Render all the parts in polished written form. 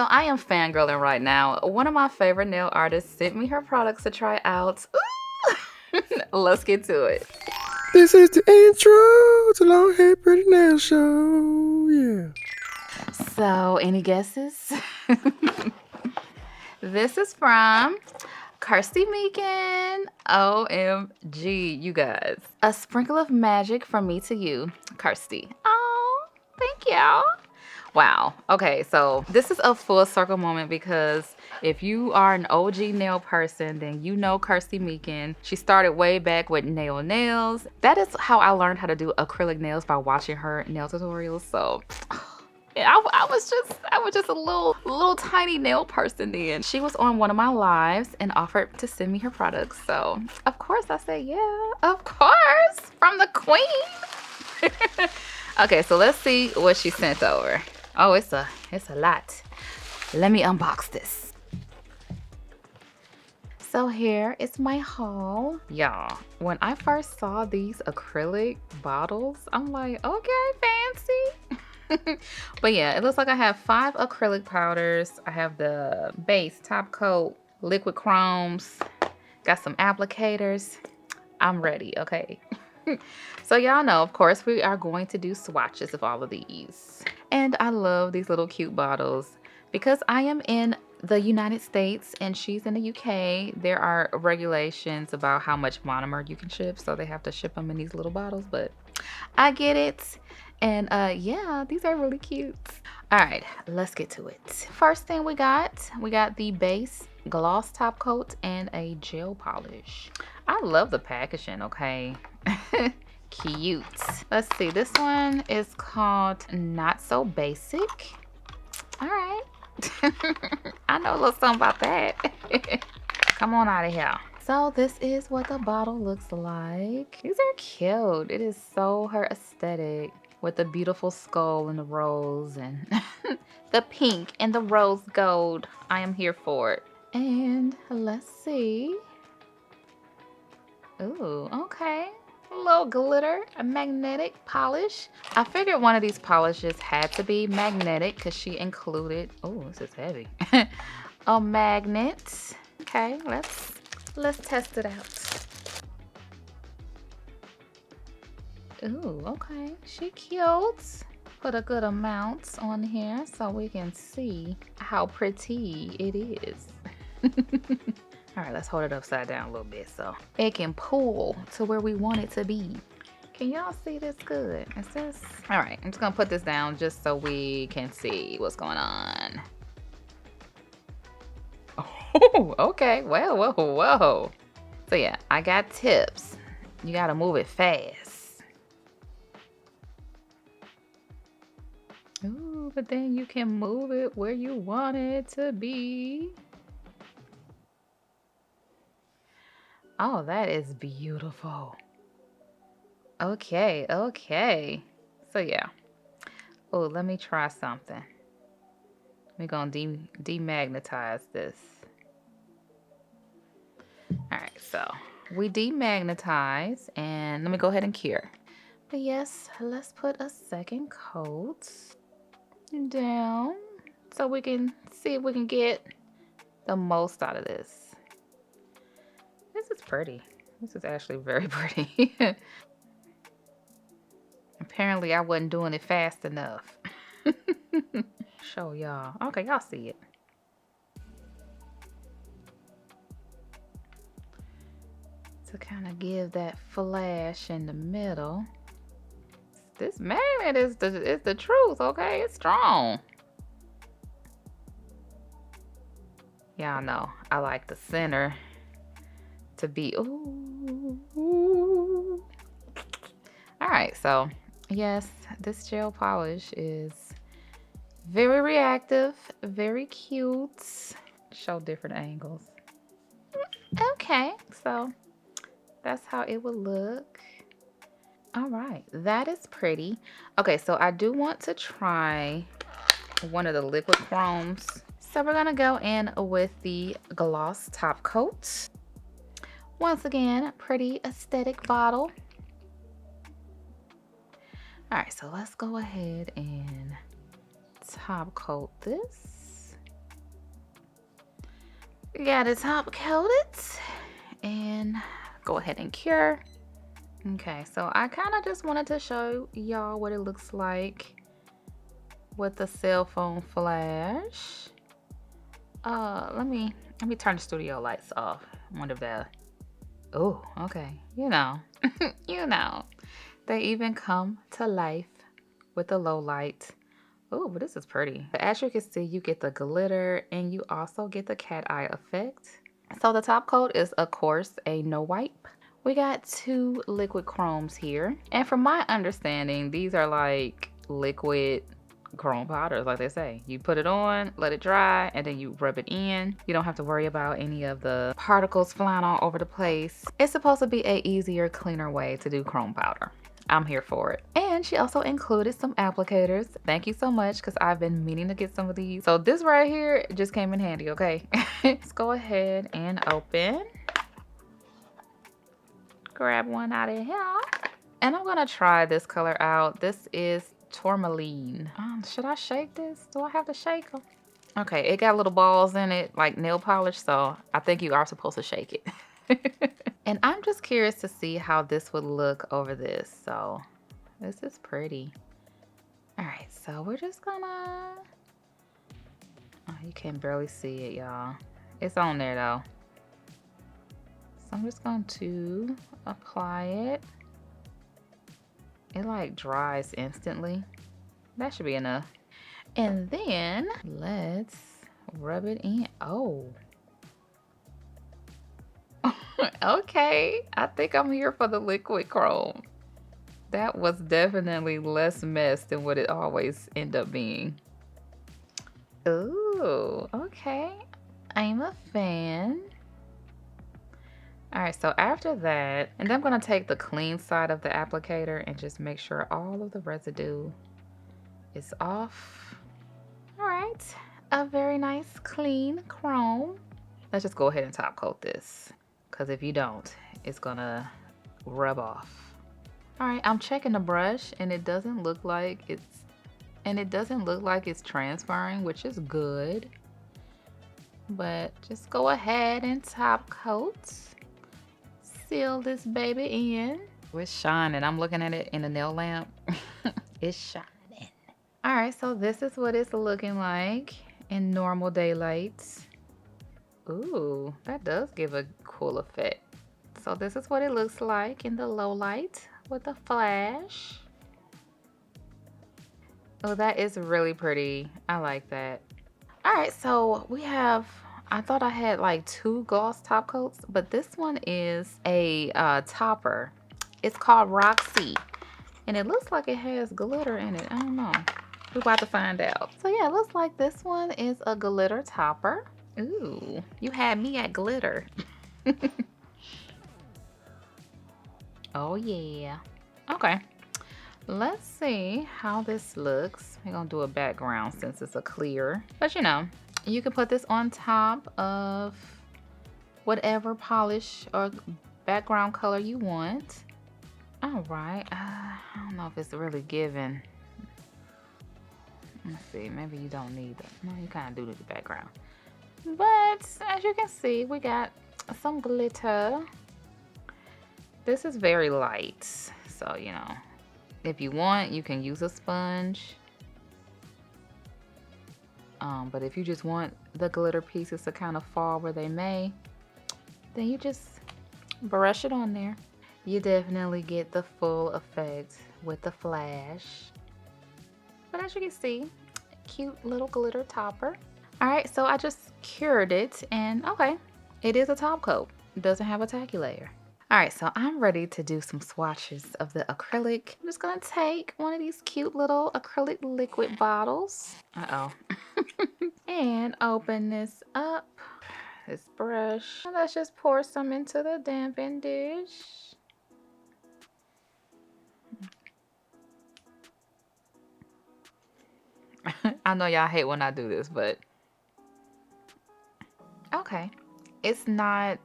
So I am fangirling right now. One of my favorite nail artists sent me her products to try out. Ooh. Let's get to it. This is the intro to Long Hair Pretty Nail Show. Yeah. So, any guesses? This is from Kirsty Meakin. OMG, you guys. A sprinkle of magic from me to you, Kirsty. Oh, thank y'all. Wow. Okay, so this is a full circle moment because if you are an OG nail person, then you know Kirsty Meakin. She started way back with nails. That is how I learned how to do acrylic nails, by watching her nail tutorials. So I was just a little tiny nail person then. She was on one of my lives and offered to send me her products. So of course I said, yeah, of course, from the queen. Okay, so let's see what she sent over. Oh, it's a lot. Let me unbox this. So here is my haul. Y'all, when I first saw these acrylic bottles, I'm like, okay, fancy. But yeah, it looks like I have 5 acrylic powders. I have the base, top coat, liquid chromes, got some applicators. I'm ready, okay? So y'all know, of course, we are going to do swatches of all of these. And I love these little cute bottles. Because I am in the United States and she's in the UK, there are regulations about how much monomer you can ship. So they have to ship them in these little bottles, but I get it. And yeah, these are really cute. All right, let's get to it. First thing we got the base gloss top coat and a gel polish. I love the packaging, okay? Cute. Let's see, this one is called Not So Basic. All right. I know a little something about that. Come on out of here. So this is what the bottle looks like. These are cute. It is so her aesthetic, with the beautiful skull and the rose and the pink and the rose gold. I am here for it. And let's see. Ooh, okay. A little glitter, a magnetic polish. I figured one of these polishes had to be magnetic because she included, oh, this is heavy, a magnet. Okay, let's test it out. Ooh, okay, she cute. Put a good amount on here so we can see how pretty it is. All right, let's hold it upside down a little bit so it can pull to where we want it to be. Can y'all see this good? Is this? All right, I'm just gonna put this down just so we can see what's going on. Oh, okay, whoa. So yeah, I got tips. You gotta move it fast. Ooh, but then you can move it where you want it to be. Oh, that is beautiful. Okay. So yeah. Oh, let me try something. We're gonna demagnetize this. All right, so we demagnetize, and let me go ahead and cure. But yes, let's put a second coat down so we can see if we can get the most out of this. This is pretty. This is actually very pretty. Apparently I wasn't doing it fast enough. Show y'all. Okay, y'all see it. To kind of give that flash in the middle. This magnet is the truth, okay? It's strong. Y'all know I like the center to be, ooh. All right, so yes, this gel polish is very reactive, very cute. Show different angles. Okay, so that's how it would look. All right, that is pretty. Okay, so I do want to try one of the liquid chromes. So we're gonna go in with the gloss top coat. Once again, pretty aesthetic bottle. All right, so let's go ahead and top coat this. We got it top coated and go ahead and cure. Okay, so I kind of just wanted to show y'all what it looks like with the cell phone flash. Let me turn the studio lights off. I wonder if that. Oh, okay. You know, you know, they even come to life with the low light. Oh, but this is pretty. But as you can see, you get the glitter and you also get the cat eye effect. So the top coat is, of course, a no wipe. We got 2 liquid chromes here. And from my understanding, these are like liquid chrome powders, like they say. You put it on, let it dry, and then you rub it in. You don't have to worry about any of the particles flying all over the place. It's supposed to be a easier, cleaner way to do chrome powder. I'm here for it. And she also included some applicators. Thank you so much, because I've been meaning to get some of these. So this right here just came in handy, okay? Let's go ahead and open. Grab one out of here. And I'm gonna try this color out. This is tourmaline. Should I shake this? Do I have to shake them? Okay, it got little balls in it, like nail polish, so I think you are supposed to shake it. And I'm just curious to see how this would look over this. So this is pretty. All right, so we're just gonna, oh, you can barely see it, y'all. It's on there though. So I'm just going to apply it. It like dries instantly. That should be enough. And then let's rub it in. Oh. Okay, I think I'm here for the liquid chrome. That was definitely less mess than what it always end up being. Ooh, okay. I'm a fan. All right, so after that, and then I'm gonna take the clean side of the applicator and just make sure all of the residue is off. All right, a very nice clean chrome. Let's just go ahead and top coat this, because if you don't, it's gonna rub off. All right, I'm checking the brush and it doesn't look like it's transferring, which is good. But just go ahead and top coat. Seal this baby in. It's shining. I'm looking at it in the nail lamp. It's shining. All right, so this is what it's looking like in normal daylight. Ooh, that does give a cool effect. So this is what it looks like in the low light with a flash. Oh, that is really pretty. I like that. All right, so we have, I thought I had like 2 gloss top coats, but this one is a topper. It's called Roxy, and it looks like it has glitter in it. I don't know. We're about to find out. So yeah, it looks like this one is a glitter topper. Ooh, you had me at glitter. Oh yeah. Okay. Let's see how this looks. We're gonna do a background since it's a clear, but you know, you can put this on top of whatever polish or background color you want. All right, I don't know if it's really giving. Let's see, maybe you don't need it. No, you kind of do need the background. But as you can see, we got some glitter. This is very light, so you know, if you want, you can use a sponge. But if you just want the glitter pieces to kind of fall where they may, then you just brush it on there. You definitely get the full effect with the flash. But as you can see, cute little glitter topper. All right, so I just cured it, and okay, it is a top coat. It doesn't have a tacky layer. All right, so I'm ready to do some swatches of the acrylic. I'm just gonna take one of these cute little acrylic liquid bottles. Uh-oh. And open this up, this brush. And let's just pour some into the damping dish. I know y'all hate when I do this, but okay. It's not,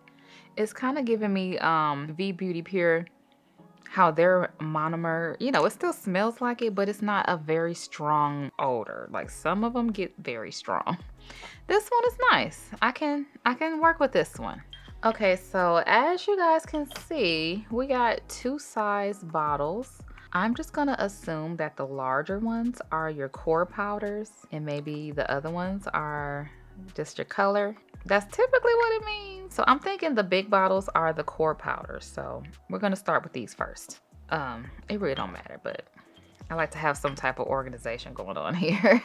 it's kind of giving me V Beauty Pure how their monomer, you know, it still smells like it, but it's not a very strong odor. Like some of them get very strong. This one is nice. I can work with this one. Okay, so as you guys can see, we got two size bottles. I'm just gonna assume that the larger ones are your core powders and maybe the other ones are just your color. That's typically what it means. So I'm thinking the big bottles are the core powders. So we're gonna start with these first. It really don't matter, but I like to have some type of organization going on here.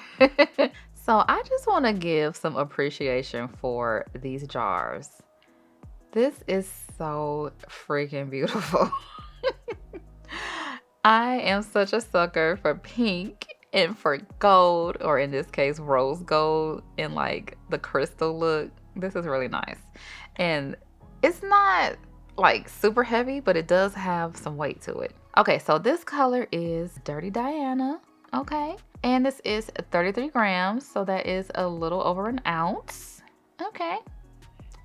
So I just wanna give some appreciation for these jars. This is so freaking beautiful. I am such a sucker for pink and for gold, or in this case, rose gold and like the crystal look. This is really nice. And it's not like super heavy, but it does have some weight to it. Okay, so this color is Dirty Diana. Okay. And this is 33 grams, so that is a little over an ounce. Okay.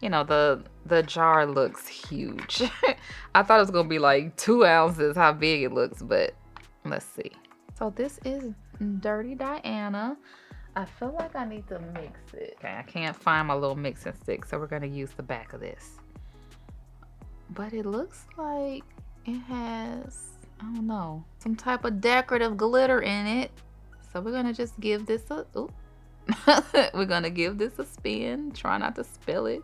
You know, the jar looks huge. I thought it was gonna be like 2 ounces how big it looks, but let's see. So this is Dirty Diana. I feel like I need to mix it. Okay, I can't find my little mixing stick, so we're gonna use the back of this. But it looks like it has, I don't know, some type of decorative glitter in it. So we're gonna just give this a, ooh. We're gonna give this a spin. Try not to spill it.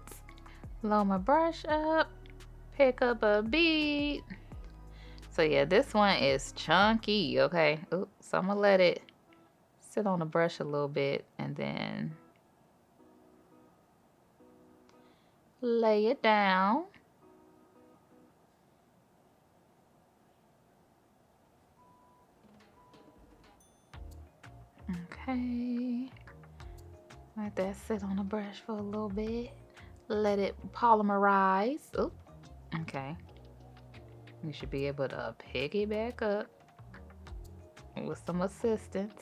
Load my brush up, pick up a bead. So yeah, this one is chunky, okay? Oops, so I'm gonna let it sit on the brush a little bit and then lay it down. Okay. Let that sit on the brush for a little bit. Let it polymerize. Oop. Okay. You should be able to pick it back up with some assistance.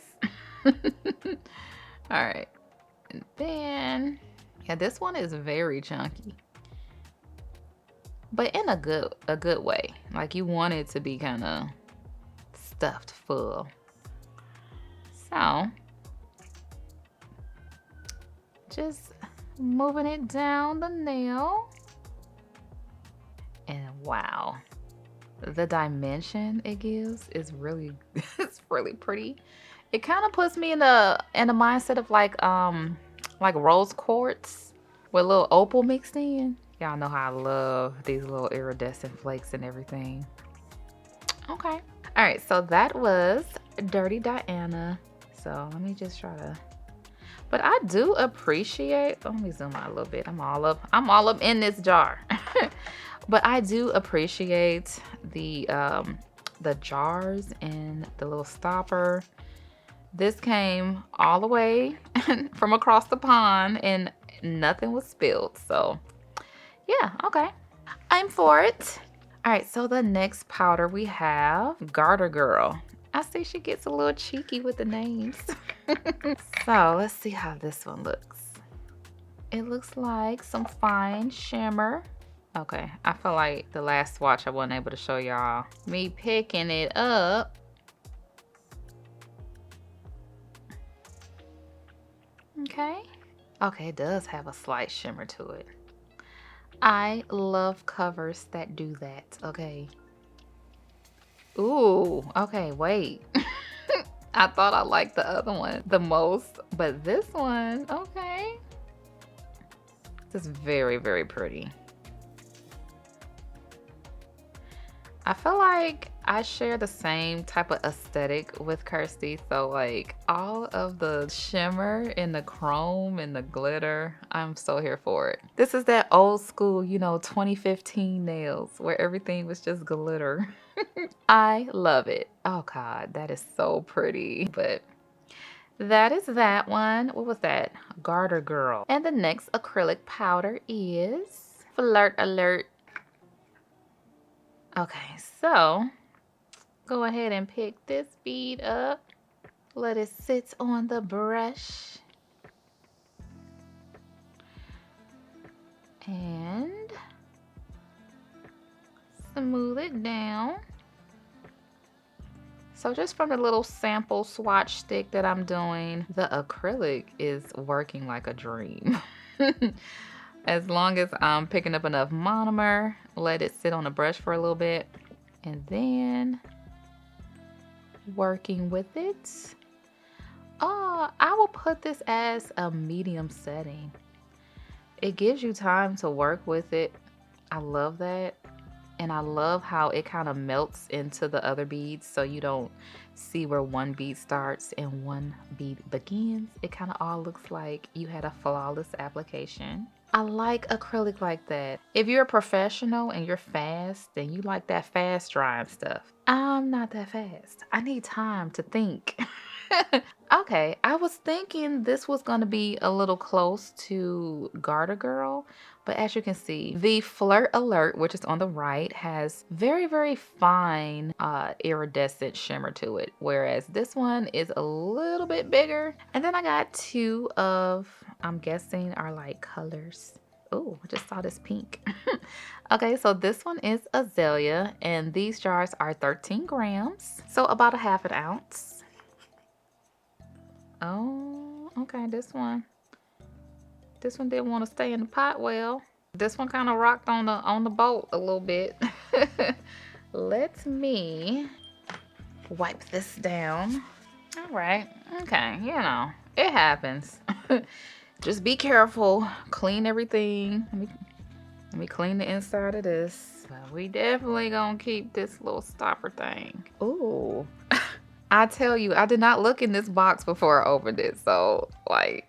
All right. And then, yeah, this one is very chunky, but in a good way. Like you want it to be kind of stuffed full. So, just moving it down the nail. And wow, the dimension it gives is really it's really pretty. It kind of puts me in a mindset of like rose quartz with a little opal mixed in. Y'all know how I love these little iridescent flakes and everything. Okay. All right, so that was Dirty Diana. So let me just try to, but I do appreciate, let me zoom out a little bit. I'm all up in this jar. But I do appreciate the jars and the little stopper. This came all the way from across the pond and nothing was spilled. So yeah, okay. I'm for it. All right, so the next powder we have Garter Girl. I see she gets a little cheeky with the names. So let's see how this one looks. It looks like some fine shimmer. Okay, I feel like the last swatch I wasn't able to show y'all me picking it up. Okay. Okay, it does have a slight shimmer to it. I love covers that do that, okay? Ooh, okay, wait. I thought I liked the other one the most, but this one, okay. This is very, very pretty. I feel like I share the same type of aesthetic with Kirsty. So like all of the shimmer and the chrome and the glitter, I'm so here for it. This is that old school, you know, 2015 nails where everything was just glitter. I love it. Oh God, that is so pretty. But that is that one. What was that? Garter Girl. And the next acrylic powder is Flirt Alert. Okay, so go ahead and pick this bead up. Let it sit on the brush. And smooth it down. So just from the little sample swatch stick that I'm doing, the acrylic is working like a dream. As long as I'm picking up enough monomer, let it sit on the brush for a little bit, and then working with it. Oh, I will put this as a medium setting. It gives you time to work with it. I love that. And I love how it kind of melts into the other beads so you don't see where one bead starts and one bead begins. It kind of all looks like you had a flawless application. I like acrylic like that. If you're a professional and you're fast and you like that fast drying stuff, I'm not that fast. I need time to think. Okay, I was thinking this was going to be a little close to Garter Girl, but as you can see, the Flirt Alert, which is on the right, has very, very fine iridescent shimmer to it, whereas this one is a little bit bigger. And then I got two of, I'm guessing, are like colors. Oh, I just saw this pink. Okay, so this one is Azalea, and these jars are 13 grams, so about a half an ounce. Oh, okay, this one didn't want to stay in the pot well. This one kind of rocked on the boat a little bit. Let me wipe this down. All right, okay, you know, it happens. Just be careful, clean everything. Let me clean the inside of this. We definitely gonna keep this little stopper thing. Ooh. I tell you, I did not look in this box before I opened it, so like,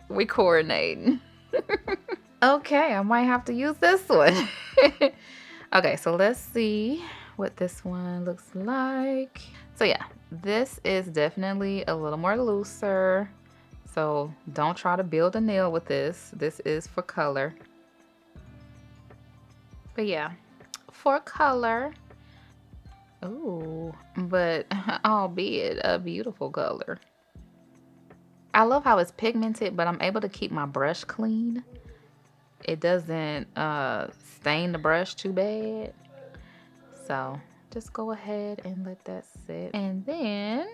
we coordinating. Okay, I might have to use this one. Okay, so let's see what this one looks like. So yeah, this is definitely a little more looser. So don't try to build a nail with this. This is for color. But yeah, for color. Ooh, but albeit a beautiful color. I love how it's pigmented, but I'm able to keep my brush clean. It doesn't stain the brush too bad. So just go ahead and let that sit. And then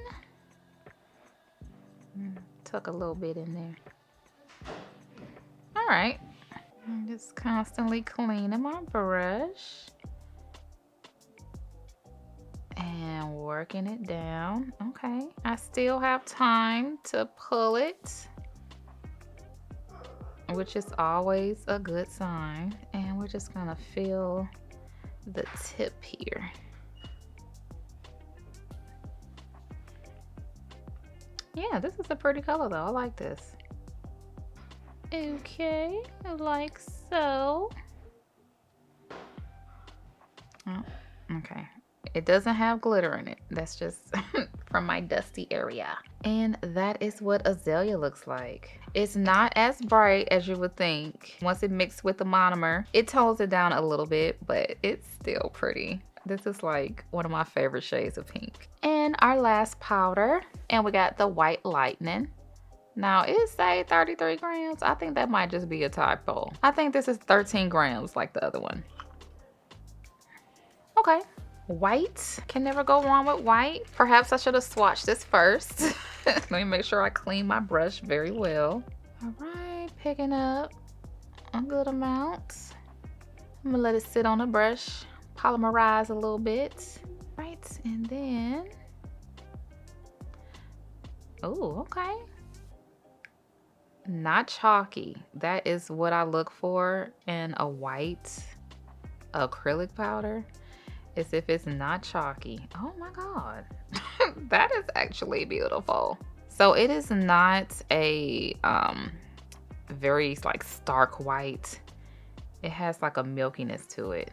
tuck a little bit in there. All right. I'm just constantly cleaning my brush. And working it down. Okay, I still have time to pull it, which is always a good sign. And we're just gonna fill the tip here. Yeah, this is a pretty color though. I like this. Okay, like so. Oh, okay. It doesn't have glitter in it. That's just from my dusty area. And that is what Azalea looks like. It's not as bright as you would think. Once it mixed with the monomer, it tones it down a little bit, but it's still pretty. This is like one of my favorite shades of pink. And our last powder, and we got the White Lightning. Now it say 33 grams. I think that might just be a typo. I think this is 13 grams like the other one. Okay. White, can never go wrong with white. Perhaps I should have swatched this first. Let me make sure I clean my brush very well. All right, picking up a good amount. I'm gonna let it sit on the brush, polymerize a little bit. Right, and then, oh, okay. Not chalky. That is what I look for in a white acrylic powder. Is if it's not chalky. Oh my God. That is actually beautiful. So it is not a very like stark white. It has like a milkiness to it,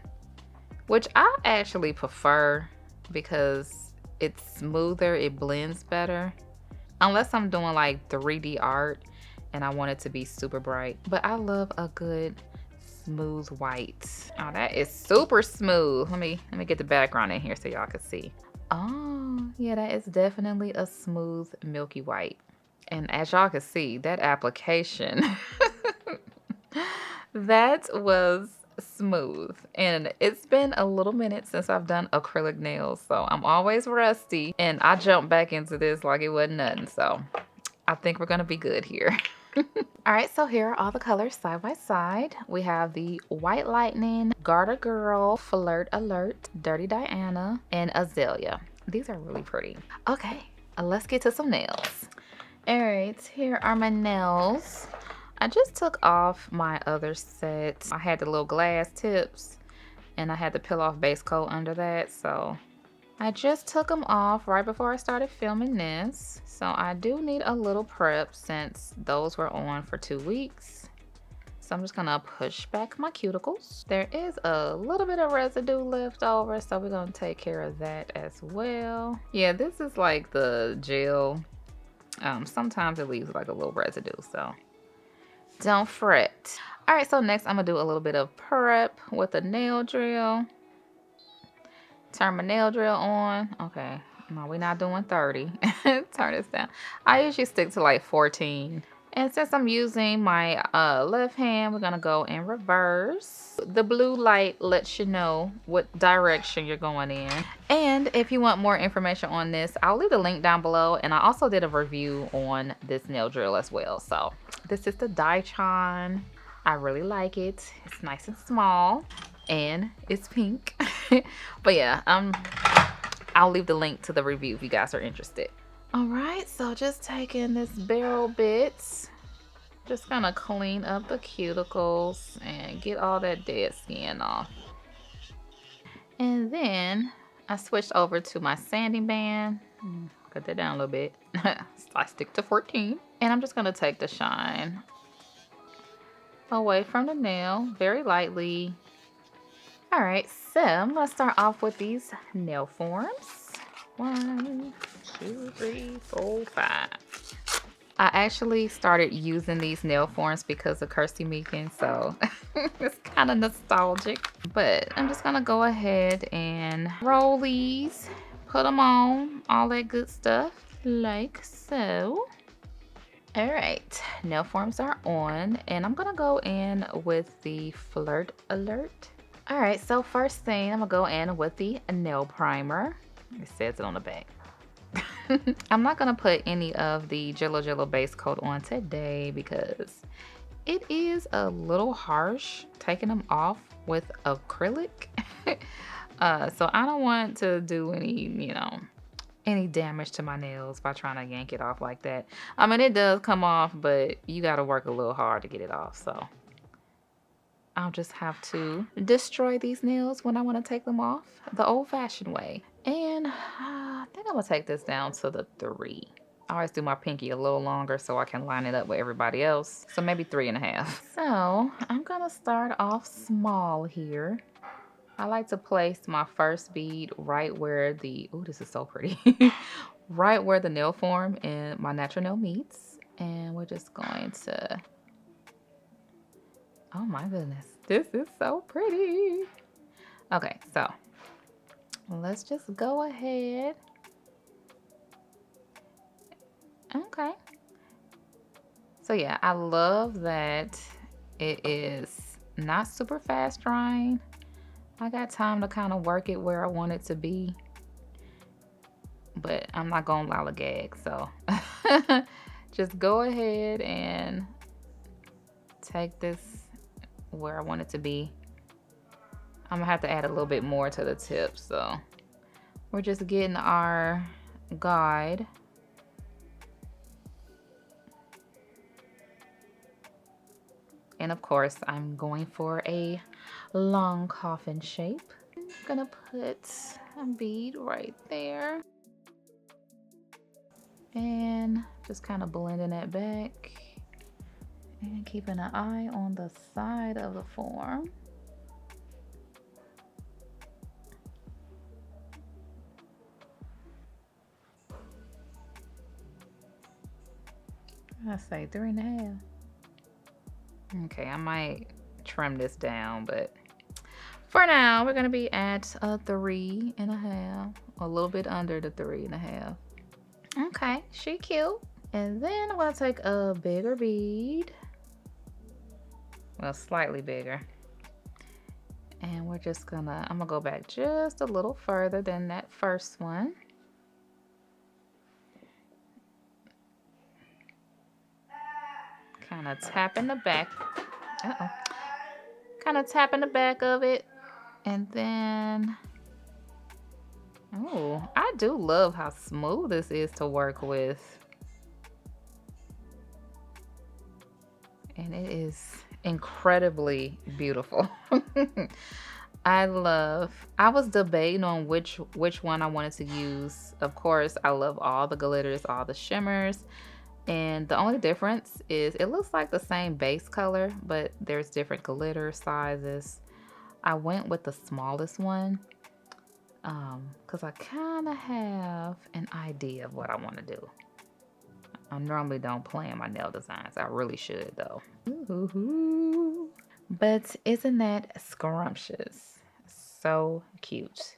which I actually prefer because it's smoother, it blends better. Unless I'm doing like 3D art and I want it to be super bright. But I love a good smooth white. Oh, that is super smooth. Let me get the background in here so y'all can see. Oh, yeah, that is definitely a smooth milky white. And as y'all can see, that application that was smooth. And it's been a little minute since I've done acrylic nails, so I'm always rusty. And I jumped back into this like it wasn't nothing, so I think we're gonna be good here. All right, so here are all the colors side by side. We have the White Lightning, Garter Girl, Flirt Alert, Dirty Diana, and Azalea. These are really pretty. Okay, let's get to some nails. All right, here are my nails. I just took off my other set. I had the little glass tips and I had the peel off base coat under that, so I just took them off right before I started filming this. So I do need a little prep since those were on for 2 weeks. So I'm just gonna push back my cuticles. There is a little bit of residue left over, so we're gonna take care of that as well. Yeah, this is like the gel. Sometimes it leaves like a little residue, so don't fret. All right, so next I'm gonna do a little bit of prep with a nail drill. Turn my nail drill on. Okay, no, we're not doing 30. Turn this down. I usually stick to like 14. And since I'm using my left hand, we're gonna go in reverse. The blue light lets you know what direction you're going in. And if you want more information on this, I'll leave the link down below. And I also did a review on this nail drill as well. So this is the Daichon. I really like it. It's nice and small and it's pink. But yeah, I'll leave the link to the review if you guys are interested. All right, so just taking this barrel bit, just gonna clean up the cuticles and get all that dead skin off. And then I switched over to my sanding band. Cut that down a little bit. I stick to 14. And I'm just gonna take the shine away from the nail very lightly. All right, so I'm gonna start off with these nail forms. 1, 2, 3, 4, 5. I actually started using these nail forms because of Kirsty Meakin, so it's kind of nostalgic. But I'm just gonna go ahead and roll these, put them on, all that good stuff, like so. All right, nail forms are on, and I'm gonna go in with the Flirt Alert. All right, so first thing, I'm gonna go in with the nail primer. It says it on the back. I'm not gonna put any of the Jello base coat on today because it is a little harsh taking them off with acrylic. So I don't want to do any damage to my nails by trying to yank it off like that. I mean, it does come off, but you gotta work a little hard to get it off, so I'll just have to destroy these nails when I want to take them off the old-fashioned way. And I think I'm gonna take this down to the 3. I always do my pinky a little longer so I can line it up with everybody else. So maybe 3.5. So I'm gonna start off small here. I like to place my first bead right where the, oh, this is so pretty. Right where the nail form and my natural nail meets. And we're just going to, oh my goodness, this is so pretty. Okay, so let's just go ahead. Okay. So yeah, I love that it is not super fast drying. I got time to kind of work it where I want it to be, but I'm not gonna lollygag, so just go ahead and take this where I want it to be. I'm gonna have to add a little bit more to the tip, so we're just getting our guide. And of course, I'm going for a long coffin shape. I'm gonna put a bead right there. And just kind of blending it back. And keeping an eye on the side of the form. I say 3.5. Okay, I might trim this down, but for now we're gonna be at a 3.5, a little bit under the 3.5. Okay, she cute. And then I'm gonna take a bigger bead, well, slightly bigger, And we're just gonna, I'm gonna go back just a little further than that first one. Kind of tapping the back. Uh-oh. Kind of tapping the back of it. And then, oh, I do love how smooth this is to work with. And it is incredibly beautiful. I was debating on which one I wanted to use. Of course, I love all the glitters, all the shimmers. And the only difference is it looks like the same base color, but there's different glitter sizes. I went with the smallest one because I kind of have an idea of what I want to do. I normally don't plan my nail designs. I really should though. Ooh. But isn't that scrumptious? So cute.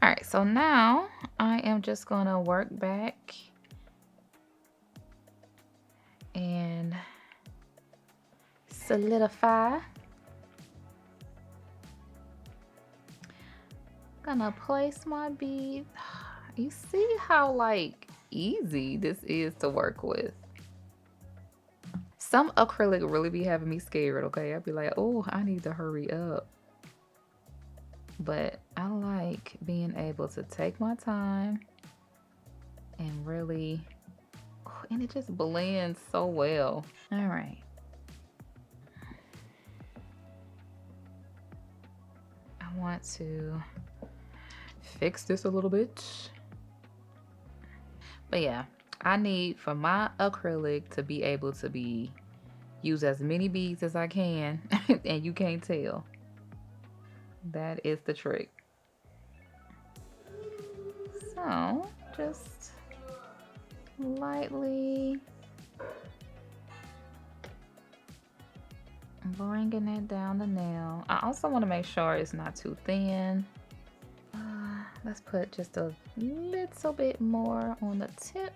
All right, so now I am just gonna work back and solidify. Gonna place my bead. You see how like easy this is to work with. Some acrylic really be having me scared, okay? I'll be like, oh, I need to hurry up. But I like being able to take my time and really, and it just blends so well. All right. I want to fix this a little bit. But yeah, I need for my acrylic to be able to be use as many beads as I can and you can't tell. That is the trick. So just lightly bringing it down the nail. I also want to make sure it's not too thin. Let's put just a little bit more on the tip.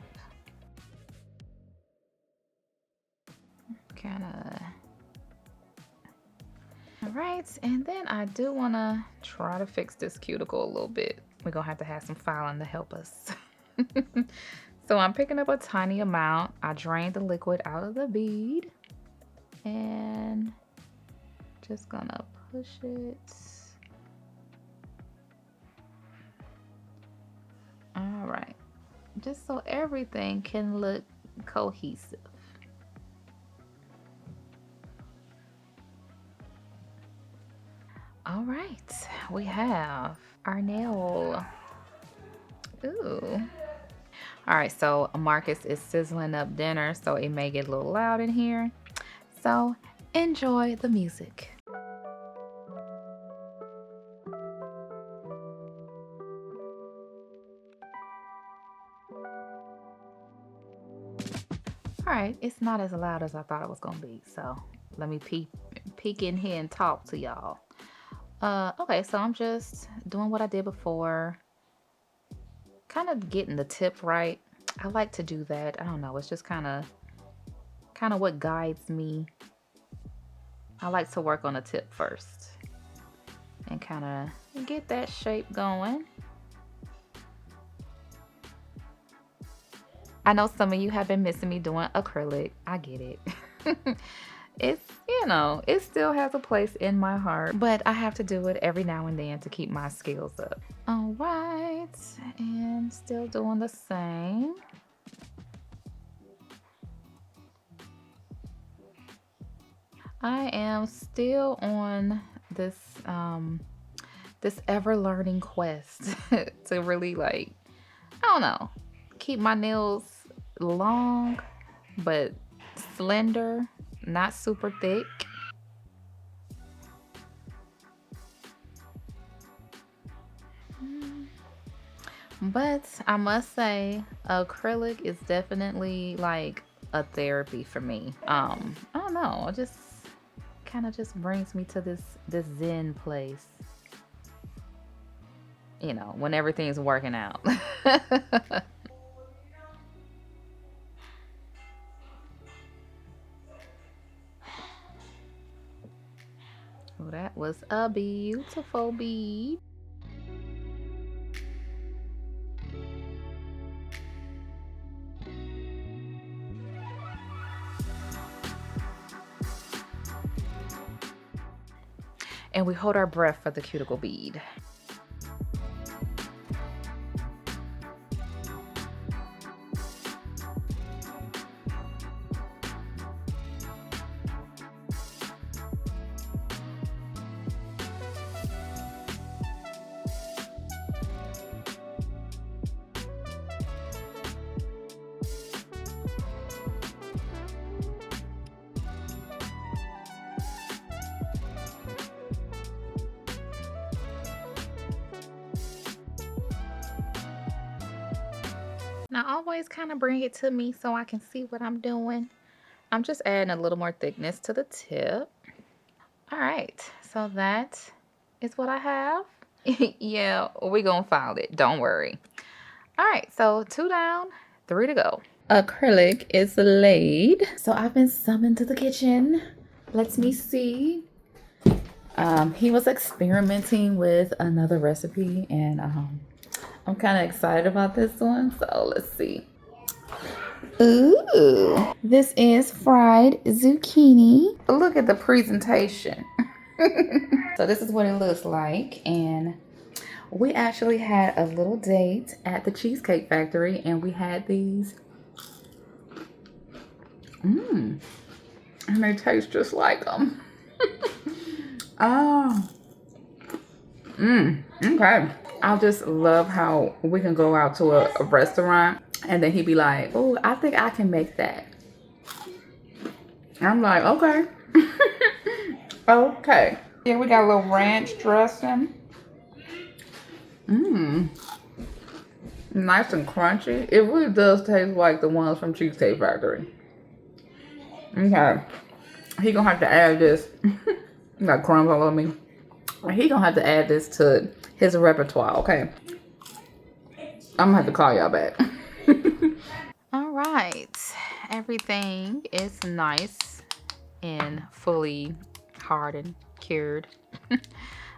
Kind of. All right, and then I do want to try to fix this cuticle a little bit. We're gonna have to have some filing to help us. So I'm picking up a tiny amount. I drained the liquid out of the bead and just gonna push it. All right, just so everything can look cohesive. All right, we have our nail. Ooh. All right, so Marcus is sizzling up dinner, so it may get a little loud in here. So enjoy the music. All right, it's not as loud as I thought it was gonna be, so let me peek in here and talk to y'all. Okay, so I'm just doing what I did before, kind of getting the tip right. I like to do that. I don't know, it's just kind of what guides me. I like to work on the tip first and kind of get that shape going. I know some of you have been missing me doing acrylic. I get it. It's, you know, it still has a place in my heart, but I have to do it every now and then to keep my skills up. All right, and still doing the same. I am still on this this ever-learning quest to really, like, I don't know, keep my nails long but slender, not super thick. But I must say, acrylic is definitely like a therapy for me. I don't know, it just kind of just brings me to this zen place. You know, when everything's working out. Oh, that was a beautiful bead. And we hold our breath for the cuticle bead. Now always kind of bring it to me so I can see what I'm doing. I'm just adding a little more thickness to the tip. All right, so that is what I have. Yeah, we're gonna file it, don't worry. All right, so 2 down, 3 to go. Acrylic is laid. So I've been summoned to the kitchen. Let me see. He was experimenting with another recipe, and I'm kind of excited about this one. So let's see. Ooh, this is fried zucchini. Look at the presentation. So this is what it looks like, and we actually had a little date at the Cheesecake Factory, and we had these. And they taste just like them. Oh. Okay. I just love how we can go out to a restaurant and then he'd be like, oh, I think I can make that. I'm like, okay. Okay. Yeah, we got a little ranch dressing. Nice and crunchy. It really does taste like the ones from Cheesecake Factory. Okay. He gonna have to add this. Got crumbs all over me. He gonna have to add this to his repertoire, okay? I'm gonna have to call y'all back. All right. Everything is nice and fully hardened, cured. All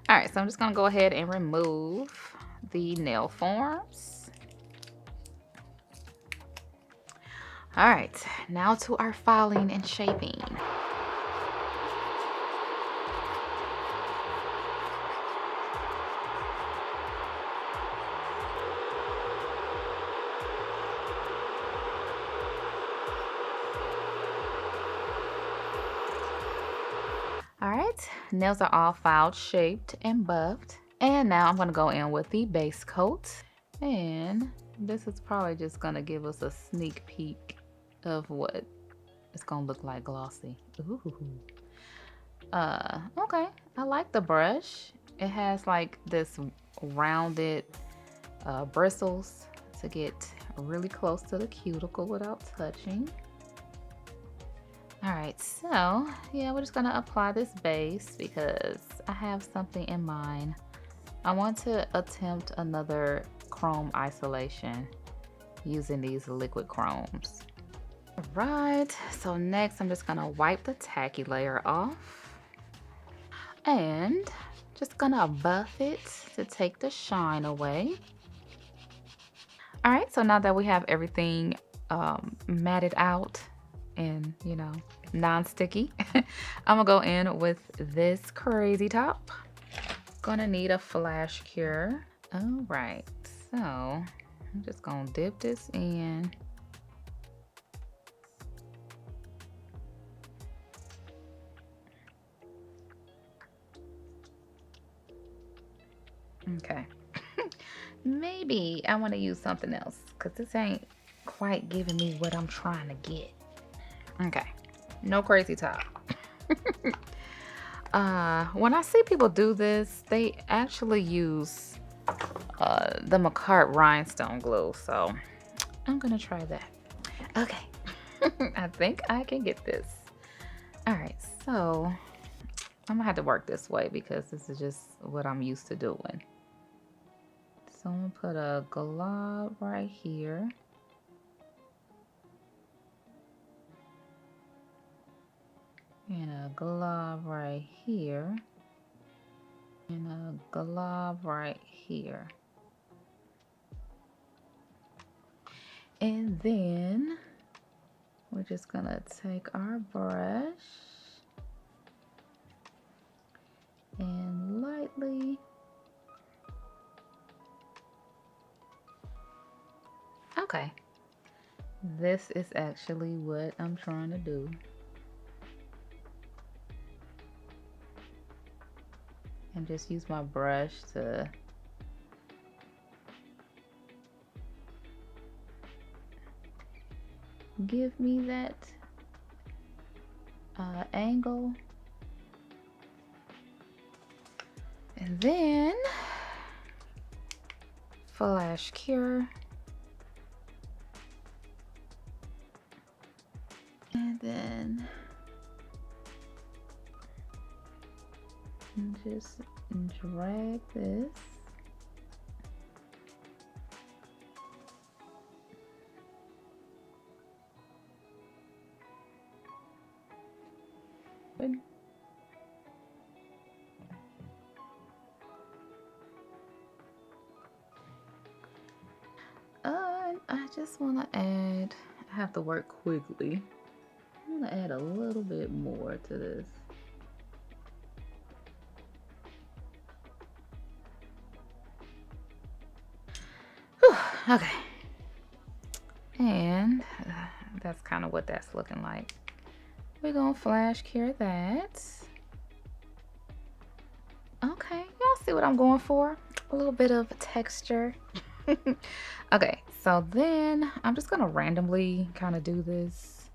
right, so I'm just gonna go ahead and remove the nail forms. All right, now to our filing and shaping. All right, nails are all filed, shaped, and buffed. And now I'm gonna go in with the base coat. And this is probably just gonna give us a sneak peek of what it's gonna look like glossy. Ooh. Okay, I like the brush. It has like this rounded bristles to get really close to the cuticle without touching. All right, so yeah, we're just gonna apply this base because I have something in mind. I want to attempt another chrome isolation using these liquid chromes. All right, so next I'm just gonna wipe the tacky layer off and just gonna buff it to take the shine away. All right, so now that we have everything matted out and, you know, non-sticky, I'm gonna go in with this crazy top. Gonna need a flash cure. All right, so I'm just gonna dip this in. Okay. Maybe I want to use something else because this ain't quite giving me what I'm trying to get. Okay, no crazy top. When I see people do this, they actually use the McCart rhinestone glue, so I'm gonna try that. Okay, I think I can get this. All right, so I'm gonna have to work this way because this is just what I'm used to doing. So I'm gonna put a glob right here. And a glob right here. And a glob right here. And then we're just gonna take our brush and lightly. Okay. This is actually what I'm trying to do. And just use my brush to give me that angle. And then flash cure. And then just drag this. Good. I just want to add, I have to work quickly. I'm going to add a little bit more to this. Whew, okay. And that's kind of what that's looking like. We're going to flash cure that. Okay, y'all see what I'm going for? A little bit of texture. Okay, so then I'm just gonna randomly kind of do this.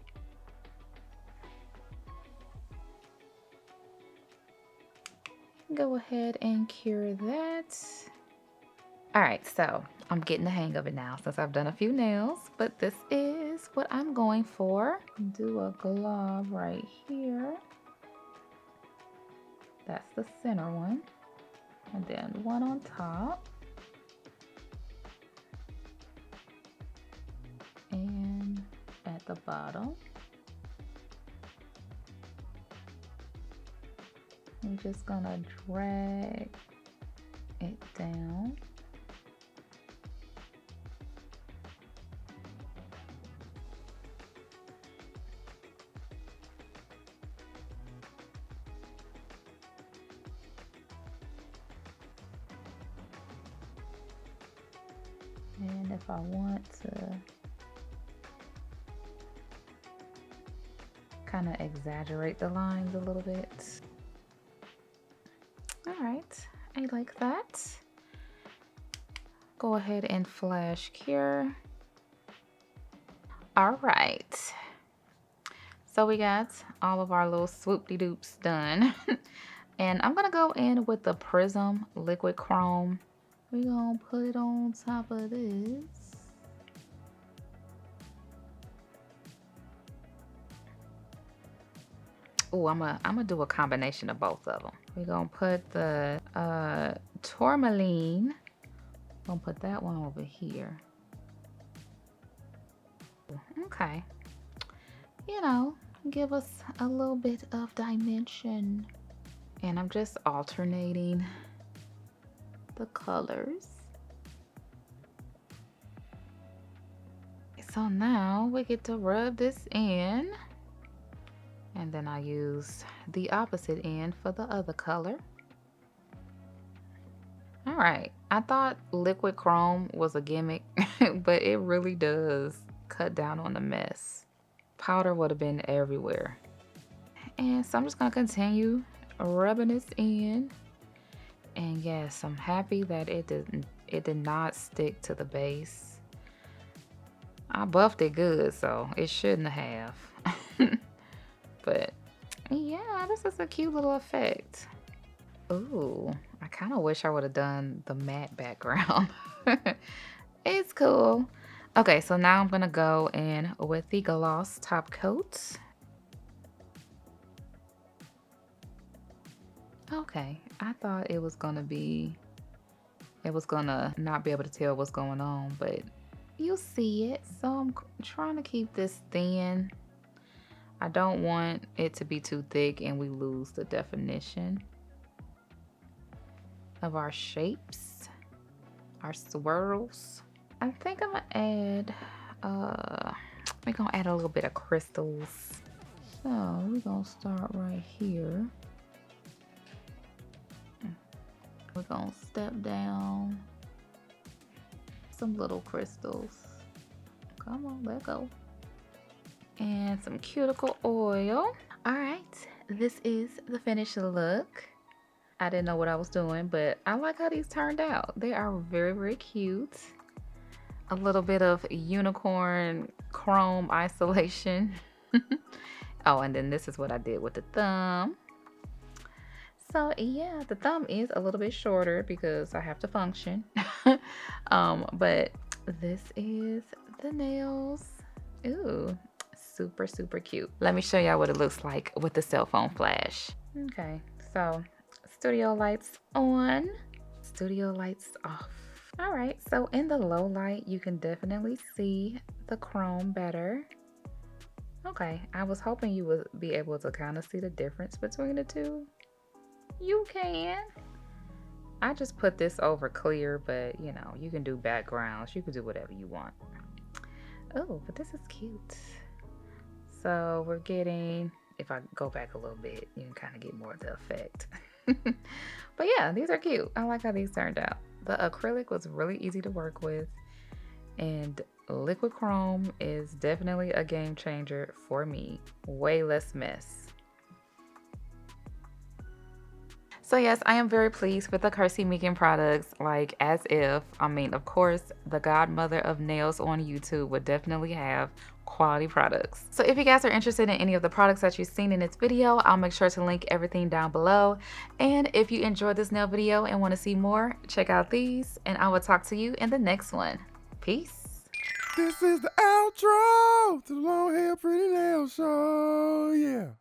Go ahead and cure that. All right, so I'm getting the hang of it now since I've done a few nails, but this is what I'm going for. Do a glob right here. That's the center one. And then one on top. And at the bottom. I'm just gonna drag it down. And if I want to kind of exaggerate the lines a little bit. All right, I like that. Go ahead and flash cure. All right. So we got all of our little swoop-de-doops done. And I'm gonna go in with the Prism Liquid Chrome. We're gonna put it on top of this. Oh, I'm gonna do a combination of both of them. We're gonna put the tourmaline. Gonna put that one over here. Okay. You know, give us a little bit of dimension. And I'm just alternating the colors. So now we get to rub this in. And then I use the opposite end for the other color. All right, I thought liquid chrome was a gimmick, but it really does cut down on the mess. Powder would have been everywhere. And so I'm just gonna continue rubbing this in. And yes, I'm happy that it did not stick to the base. I buffed it good, so it shouldn't have. But yeah, this is a cute little effect. Ooh, I kind of wish I would have done the matte background. It's cool. Okay, so now I'm gonna go in with the gloss top coat. Okay, I thought it was gonna not be able to tell what's going on, but you'll see it. So I'm trying to keep this thin. I don't want it to be too thick and we lose the definition. of our shapes, our swirls. I think I'm gonna add, we're gonna add a little bit of crystals. So we're gonna start right here. We're gonna step down some little crystals. Come on, let go. And some cuticle oil. All right, this is the finished look. I didn't know what I was doing, but I like how these turned out. They are very, very cute. A little bit of unicorn chrome isolation. Oh, and then this is what I did with the thumb. So yeah, the thumb is a little bit shorter because I have to function. But this is the nails. Ooh, super, super cute. Let me show y'all what it looks like with the cell phone flash. Okay, so studio lights on, studio lights off. All right, so in the low light, you can definitely see the chrome better. Okay, I was hoping you would be able to kind of see the difference between the two. You can. I just put this over clear, but you know, you can do backgrounds. You can do whatever you want. Oh, but this is cute. So we're getting, if I go back a little bit, you can kind of get more of the effect. But yeah, these are cute. I like how these turned out. The acrylic was really easy to work with, and liquid chrome is definitely a game changer for me. Way less mess. So yes, I am very pleased with the Kirsty Meakin products, like as if, I mean, of course, the godmother of nails on YouTube would definitely have quality products. So if you guys are interested in any of the products that you've seen in this video, I'll make sure to link everything down below. And if you enjoyed this nail video and want to see more, check out these, and I will talk to you in the next one. Peace. This is the outro to the Long Hair Pretty Nail Show. Yeah.